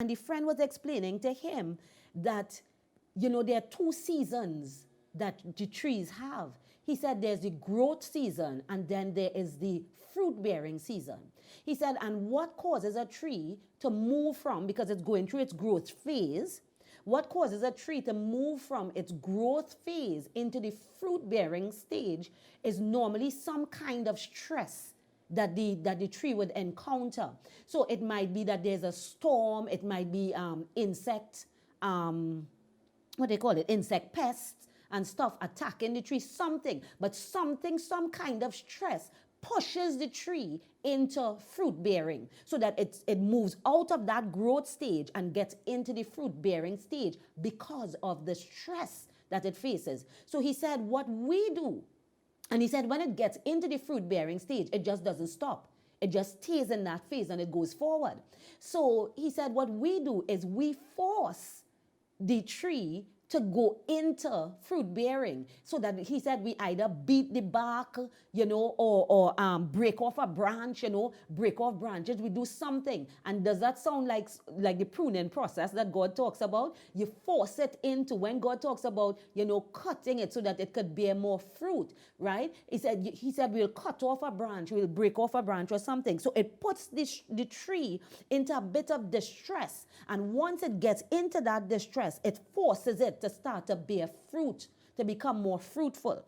And the friend was explaining to him that, there are two seasons that the trees have. He said there's the growth season and then there is the fruit bearing season. He said, and what causes a tree to move from, because it's going through its growth phase, what causes a tree to move from its growth phase into the fruit bearing stage is normally some kind of stress that the tree would encounter. So it might be that there's a storm, it might be insect, what they call it, insect pests and stuff attacking the tree, something, some kind of stress pushes the tree into fruit bearing so that it moves out of that growth stage and gets into the fruit bearing stage because of the stress that it faces. So he said, what we do, and he said, when it gets into the fruit bearing stage, it just doesn't stop. It just stays in that phase and it goes forward. So he said, what we do is we force the tree to go into fruit bearing, so that he said we either beat the bark, or break off a branch, break off branches. We do something. And does that sound like the pruning process that God talks about? You force it into, when God talks about, cutting it so that it could bear more fruit, right? He said we'll cut off a branch, we'll break off a branch or something. So it puts the tree into a bit of distress. And once it gets into that distress, it forces it to start to bear fruit, to become more fruitful.